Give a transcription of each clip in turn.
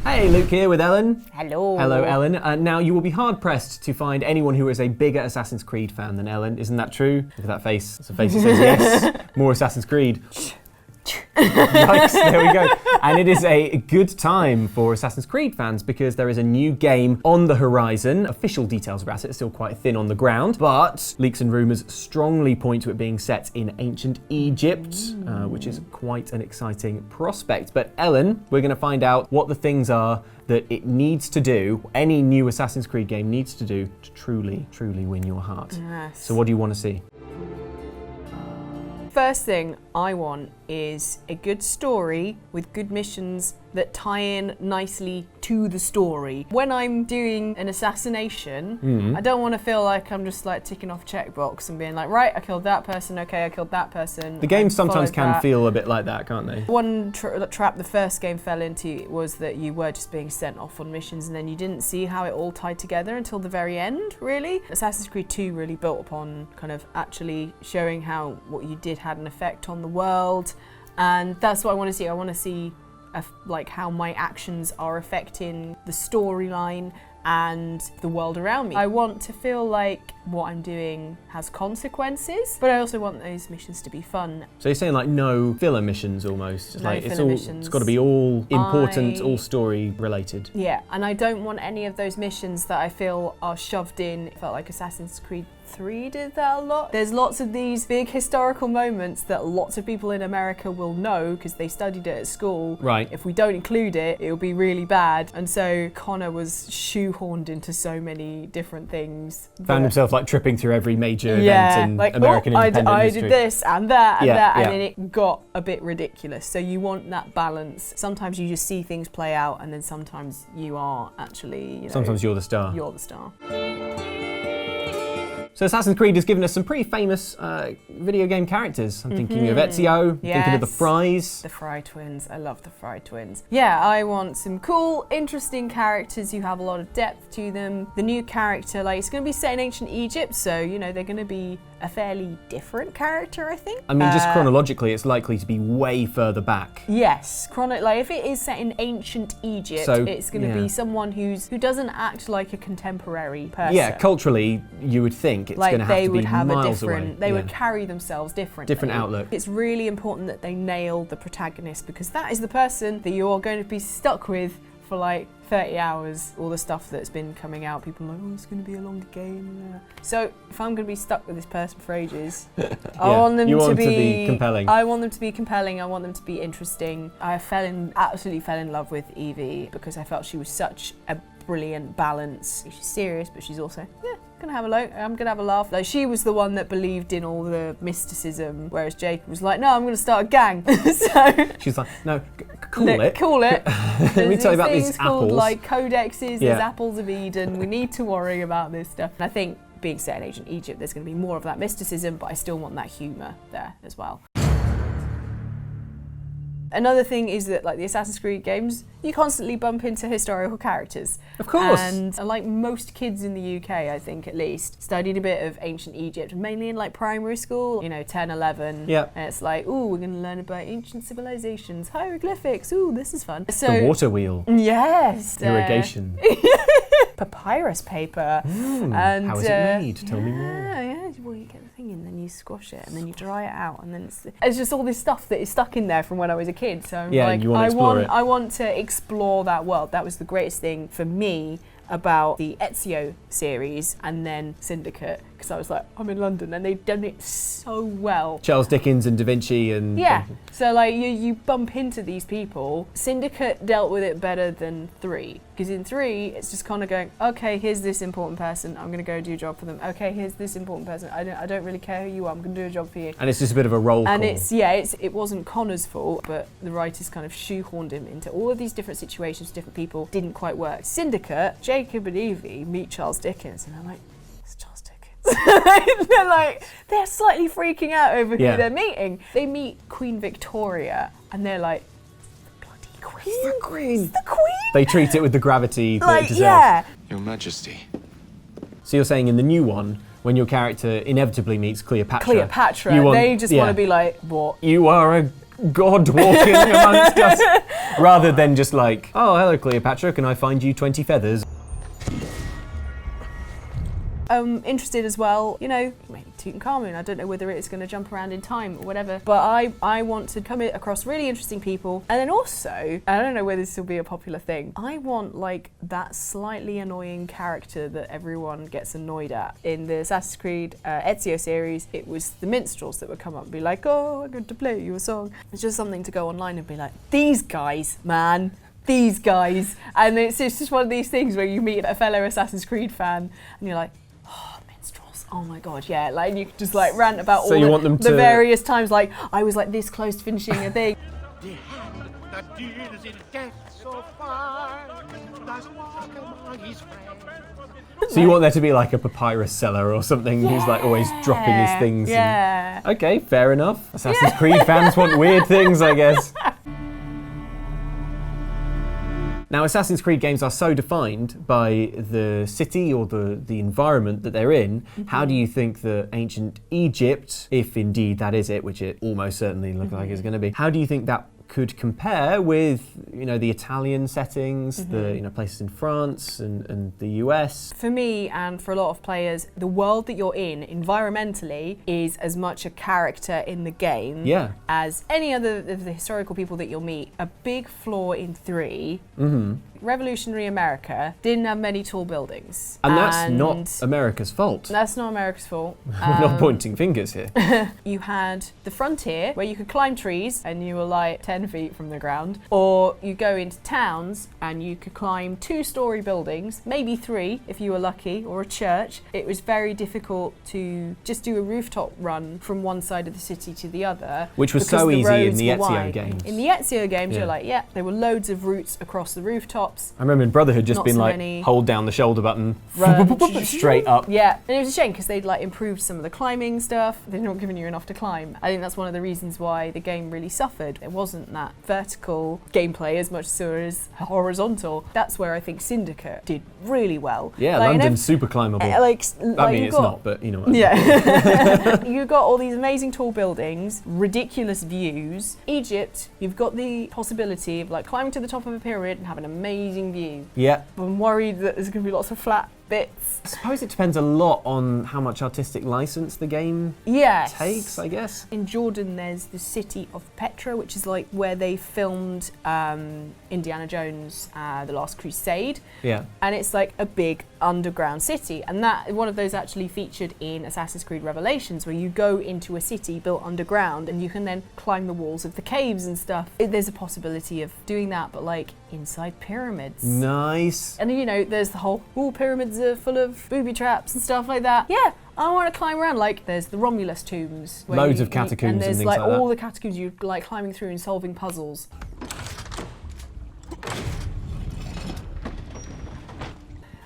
Hey, Luke here with Ellen. Hello. Hello, Ellen. Now, you will be hard-pressed to find anyone who is a bigger Assassin's Creed fan than Ellen. Isn't that true? Look at that face. It's a face that says yes. More Assassin's Creed. Yikes, there we go. And it is a good time for Assassin's Creed fans because there is a new game on the horizon. Official details about it are still quite thin on the ground, but leaks and rumours strongly point to it being set in ancient Egypt, which is quite an exciting prospect. But Ellen, we're going to find out what the things are that it needs to do, any new Assassin's Creed game needs to do to truly win your heart. Yes. So what do you want to see? First thing I want is a good story with good missions that tie in nicely to the story. When I'm doing an assassination, I don't want to feel like I'm just like ticking off a checkbox and being like, right, I killed that person, okay, I killed that person. The games sometimes can feel a bit like that, can't they? One trap the first game fell into was that you were just being sent off on missions and then you didn't see how it all tied together until the very end, really. Assassin's Creed 2 really built upon kind of actually showing how what you did had an effect on the world, and that's what I want to see. I want to see like how my actions are affecting the storyline and the world around me. I want to feel like what I'm doing has consequences, but I also want those missions to be fun. So you're saying like no filler missions almost? It's no like filler missions. It's got to be all important, all story related. Yeah, and I don't want any of those missions that I feel are shoved in. It felt like Assassin's Creed 3 did that a lot. There's lots of these big historical moments that lots of people in America will know because they studied it at school. Right. If we don't include it, it'll be really bad. And so Connor was shoehorned into so many different things. Found himself like tripping through every major event in American independent history. I did this and that and that, and then it got a bit ridiculous. So you want that balance. Sometimes you just see things play out, and then sometimes you are actually, sometimes you're the star. You're the star. So Assassin's Creed has given us some pretty famous video game characters. I'm thinking of Ezio, thinking of the Fries. The Fry twins, I love the Fry twins. Yeah, I want some cool, interesting characters who have a lot of depth to them. The new character, like, it's going to be set in ancient Egypt, so, they're going to be a fairly different character, I think. I mean, just chronologically, it's likely to be way further back. Yes, like if it is set in ancient Egypt, it's going to be someone who doesn't act like a contemporary person. Yeah, culturally, you would think it's going to have to be miles away. They would carry themselves differently. Different outlook. It's really important that they nail the protagonist because that is the person that you're going to be stuck with for like 30 hours, all the stuff that's been coming out, people are like, oh, it's going to be a longer game. So if I'm going to be stuck with this person for ages, I want them to be compelling. I want them to be compelling, I want them to be interesting. I absolutely fell in love with Evie because I felt she was such a brilliant balance. She's serious, but she's also, I'm gonna have a laugh. Like, she was the one that believed in all the mysticism, whereas Jacob was like, no, I'm gonna start a gang. So she's like, no, cool it. Let me tell you about these apples. Called like codexes, there's apples of Eden. We need to worry about this stuff. And I think being set in ancient Egypt, there's gonna be more of that mysticism, but I still want that humour there as well. Another thing is that, like the Assassin's Creed games, you constantly bump into historical characters. Of course. And like most kids in the UK, I think at least, studied a bit of ancient Egypt, mainly in like primary school, 10, 11. Yeah. And it's like, ooh, we're going to learn about ancient civilizations, hieroglyphics, ooh, this is fun. So, the water wheel. Yes. Irrigation. Papyrus paper. And how is it made? Tell me more. Yeah, well, you get the thing and then you squash it and then you dry it out and then it's just all this stuff that is stuck in there from when I was a kid. So I'm like, you want to explore it. I want to explore that world. That was the greatest thing for me about the Ezio series and then Syndicate, because I was like, I'm in London and they've done it so well. Charles Dickens and Da Vinci and... Yeah, so like you bump into these people. Syndicate dealt with it better than 3, because in 3 it's just kind of going, okay, here's this important person, I'm going to go do a job for them. Okay, here's this important person, I don't really care who you are, I'm going to do a job for you. And it's just a bit of a roll call. And it wasn't Connor's fault, but the writers kind of shoehorned him into all of these different situations, different people, didn't quite work. Syndicate, Jacob and Evie meet Charles Dickens and I'm like, it's Charles Dickens. they're slightly freaking out over who they're meeting. They meet Queen Victoria and they're like, bloody Queen. It's the Queen. It's the Queen. They treat it with the gravity that it deserves. Yeah. Your Majesty. So you're saying in the new one, when your character inevitably meets Cleopatra, they just want to be like, what? You are a God walking amongst us, rather than just like, oh, hello Cleopatra, can I find you 20 feathers? Interested as well, you know, maybe Tutankhamun. I don't know whether it's going to jump around in time or whatever, but I want to come across really interesting people. And then also, I don't know whether this will be a popular thing, I want like that slightly annoying character that everyone gets annoyed at. In the Assassin's Creed Ezio series, it was the minstrels that would come up and be like, oh, I'm going to play you a song. It's just something to go online and be like, these guys, man. These guys. And it's just one of these things where you meet a fellow Assassin's Creed fan and you're like, oh, minstrels, oh my god, yeah. Like, and you could just like rant about so all the various times, like, I was like this close to finishing a thing. The hand that deals in death so far does walk among his friends. So you want there to be like a papyrus seller or something who's like always dropping his things. Yeah. And... Okay, fair enough. Assassin's Creed fans want weird things, I guess. Now, Assassin's Creed games are so defined by the city or the environment that they're in. How do you think that ancient Egypt, if indeed that is it, which it almost certainly looks like it's going to be, how do you think that could compare with, you know, the Italian settings, the, you know, places in France and the US? For me and for a lot of players, the world that you're in environmentally is as much a character in the game as any other of the historical people that you'll meet. A big flaw in 3, revolutionary America didn't have many tall buildings. And that's not America's fault. That's not America's fault. We're not pointing fingers here. You had the frontier where you could climb trees and you were like 10 feet from the ground, or you go into towns and you could climb 2-story buildings, maybe 3 if you were lucky, or a church. It was very difficult to just do a rooftop run from one side of the city to the other. Which was so easy in the Ezio games. In the Ezio games, you're like, yeah, there were loads of routes across the rooftops. I remember in Brotherhood just being like, hold down the shoulder button, run straight up. Yeah, and it was a shame because they'd like improved some of the climbing stuff. They're not giving you enough to climb. I think that's one of the reasons why the game really suffered. It wasn't that vertical gameplay as much as horizontal. That's where I think Syndicate did really well. Yeah, like, London's super climbable. I mean, it's not, but you know what I mean. Yeah. You've got all these amazing tall buildings, ridiculous views. Egypt, you've got the possibility of like climbing to the top of a pyramid and having an amazing view. Yeah. I'm worried that there's going to be lots of flat bits. I suppose it depends a lot on how much artistic license the game takes, I guess. In Jordan, there's the city of Petra, which is like where they filmed Indiana Jones, The Last Crusade. Yeah. And it's like a big underground city. And that one of those actually featured in Assassin's Creed Revelations, where you go into a city built underground and you can then climb the walls of the caves and stuff. There's a possibility of doing that, but like inside pyramids. Nice. And you know, there's the whole, pyramids are full of booby traps and stuff like that. Yeah, I want to climb around. Like, there's the Romulus tombs. Loads of catacombs and there's things like that. all the catacombs you like climbing through and solving puzzles.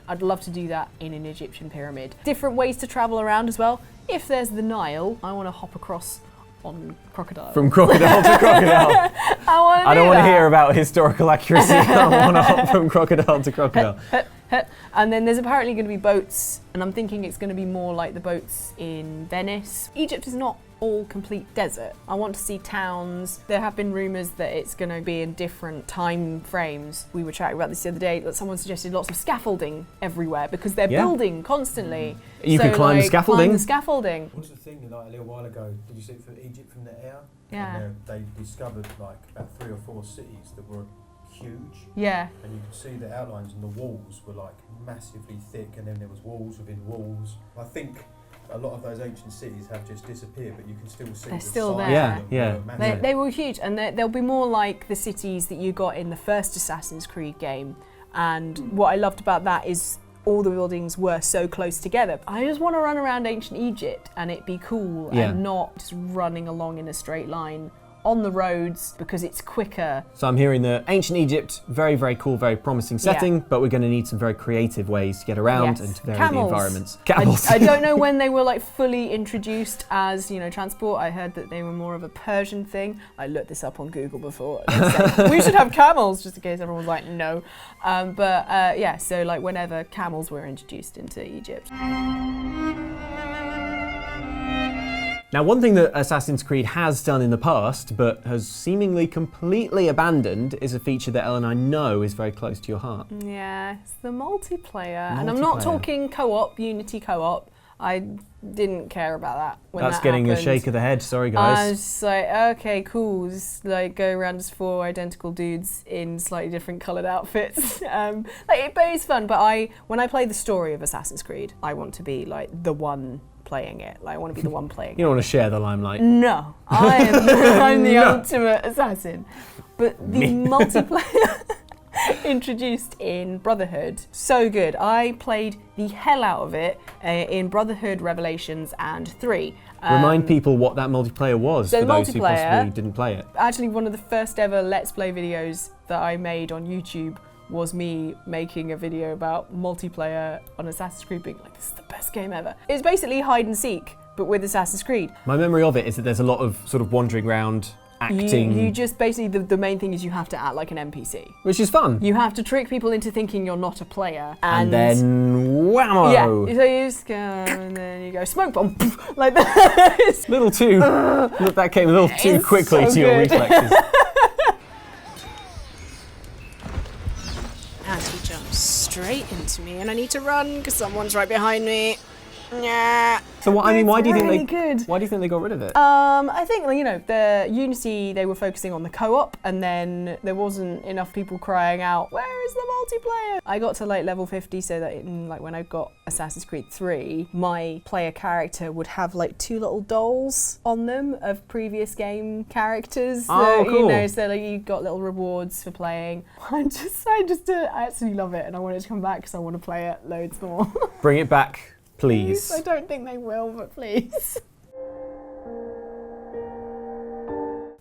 I'd love to do that in an Egyptian pyramid. Different ways to travel around as well. If there's the Nile, I want to hop across on crocodile. From crocodile to crocodile. I don't want to hear about historical accuracy. I want to hop from crocodile to crocodile. And then there's apparently going to be boats, and I'm thinking it's going to be more like the boats in Venice. Egypt is not all complete desert. I want to see towns. There have been rumours that it's going to be in different time frames. We were chatting about this the other day, that someone suggested lots of scaffolding everywhere because they're building constantly. You can climb the scaffolding. Climb the scaffolding. What's the thing, like a little while ago, did you see it for Egypt from the air? Yeah. And they discovered like about 3 or 4 cities that were huge. Yeah. And you could see the outlines and the walls were like massively thick, and then there was walls within walls. I think a lot of those ancient cities have just disappeared, but you can still see they're the still size there. of them were massive. They were huge, and they'll be more like the cities that you got in the first Assassin's Creed game. And what I loved about that is all the buildings were so close together. I just want to run around ancient Egypt and it be cool and not just running along in a straight line on the roads because it's quicker. So I'm hearing that ancient Egypt, very, very cool, very promising setting, but we're going to need some very creative ways to get around and to vary the environments. Camels. I don't know when they were like fully introduced as, you know, transport. I heard that they were more of a Persian thing. I looked this up on Google before. We should have camels, just in case everyone was like, no. Yeah, so like whenever camels were introduced into Egypt. Now, one thing that Assassin's Creed has done in the past, but has seemingly completely abandoned, is a feature that Ellen, I know, is very close to your heart. Yeah, it's the multiplayer. And I'm not talking co-op, Unity co-op. I didn't care about that when That's that getting happened. a shake of the head, sorry I guys. was just like, okay, cool. Just like go around as 4 identical dudes in slightly different coloured outfits. But it's fun. But when I play the story of Assassin's Creed, I want to be like the one playing it. Like I want to be the one playing You don't want to share the limelight. No, I'm the ultimate assassin. But the multiplayer introduced in Brotherhood, so good. I played the hell out of it in Brotherhood Revelations and 3. Remind people what that multiplayer was so for those who multiplayer- possibly didn't play it. Actually, one of the first ever Let's Play videos that I made on YouTube was me making a video about multiplayer on Assassin's Creed being like, this is the best game ever. It's basically hide and seek, but with Assassin's Creed. My memory of it is that there's a lot of sort of wandering around, acting, You just basically, the main thing is you have to act like an NPC. which is fun. You have to trick people into thinking you're not a player. And then whammo! Yeah, so you just go and then you go smoke bomb like that. Little too. Look, that came a little too It's quickly so to your good. reflexes. And he jumps straight into me, and I need to run because someone's right behind me. Yeah. So what? I mean, why do you think really they? good. Why do you think they got rid of it? I think, the Unity, they were focusing on the co-op, and then there wasn't enough people crying out, where is the multiplayer? I got to like level 50 so that when I got Assassin's Creed 3, my player character would have like 2 little dolls on them of previous game characters. Oh, cool. So like you got little rewards for playing. I absolutely love it, and I wanted to come back because I want to play it loads more. Bring it back, please. I don't think they will, but please.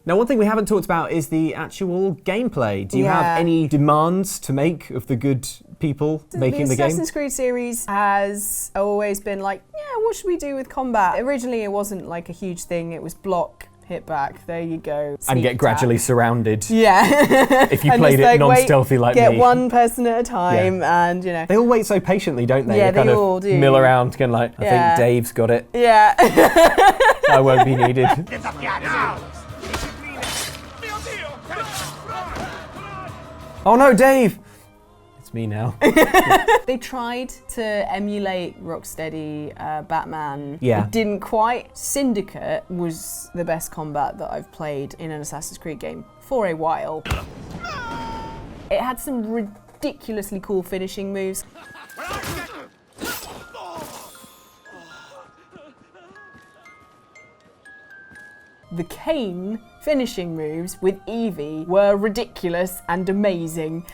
Now, one thing we haven't talked about is the actual gameplay. Do you have Yeah. any demands to make of the good people making the game? Assassin's Creed series has always been like, yeah, what should we do with combat? Originally, it wasn't like a huge thing. It was block, hit back, there you go. And sneak get gradually attack. surrounded. Yeah. If you And played just it like, non-stealthy like get me. one person at a time, and They all wait so patiently, don't they? Yeah, They kind they of all do. mill around, going like, I Yeah. think Dave's got it. yeah. I won't be needed. Oh no, Dave! It's me now. They tried to emulate Rocksteady Batman. Yeah. It didn't quite. Syndicate was the best combat that I've played in an Assassin's Creed game for a while. It had some ridiculously cool finishing moves. The Kane finishing moves with Evie were ridiculous and amazing.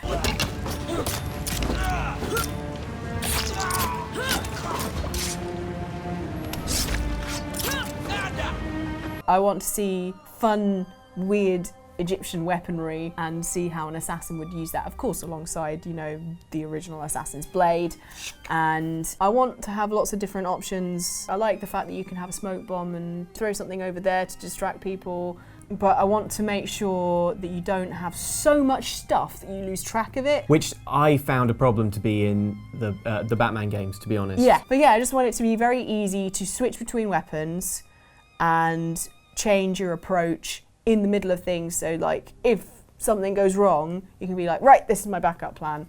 I want to see fun, weird Egyptian weaponry and see how an assassin would use that, of course, alongside, the original Assassin's Blade. And I want to have lots of different options. I like the fact that you can have a smoke bomb and throw something over there to distract people. But I want to make sure that you don't have so much stuff that you lose track of it. Which I found a problem to be in the Batman games, to be honest. Yeah, but I just want it to be very easy to switch between weapons and change your approach in the middle of things. So like, if something goes wrong, you can be like, right, this is my backup plan.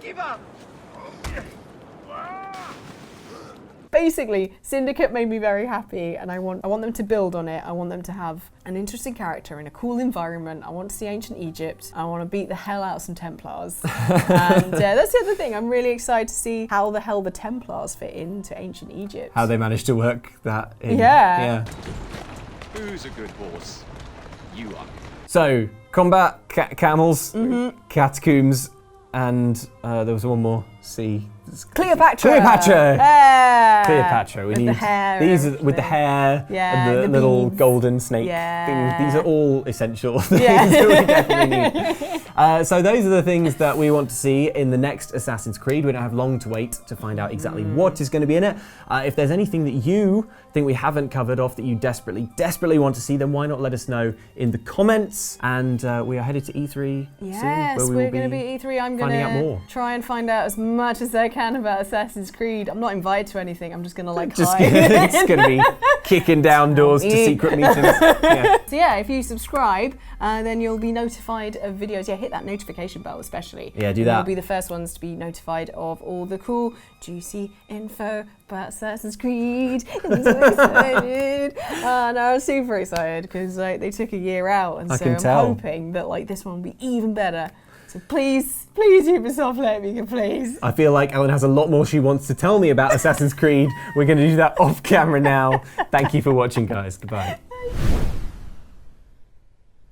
Give up! Basically, Syndicate made me very happy, and I want them to build on it. I want them to have an interesting character in a cool environment. I want to see ancient Egypt. I want to beat the hell out of some Templars. And that's the other thing. I'm really excited to see how the hell the Templars fit into ancient Egypt. How they managed to work that in. Yeah. Who's a good horse? You are. So, combat, camels, Mm-hmm. catacombs, and there was one more. Cleopatra! Cleopatra! Yeah. Cleopatra. We With need the hair and these are, with the everything. hair Yeah, and the the little beads. golden snake Yeah. things. These are all essential things Yeah. that we definitely need. So those are the things that we want to see in the next Assassin's Creed. We don't have long to wait to find out exactly what is going to be in it. If there's anything that you think we haven't covered off that you desperately want to see, then why not let us know in the comments? And we are headed to E3 Yes, soon. we're going to be at E3. I'm going to try and find out as much as I can about Assassin's Creed. I'm not invited to anything. I'm just going to like hide. It's going to be kicking down doors to secret meetings. Yeah. So yeah, if you subscribe, then you'll be notified of videos. Yeah, hit that notification bell especially. Yeah, do that. You'll be the first ones to be notified of all the cool, juicy info about Assassin's Creed. I'm so excited. And I'm super excited because like they took a year out, and so I'm hoping that like this one will be even better. So please, Ubisoft, let me, please. I feel like Ellen has a lot more she wants to tell me about Assassin's Creed. We're going to do that off camera now. Thank you for watching, guys. Goodbye.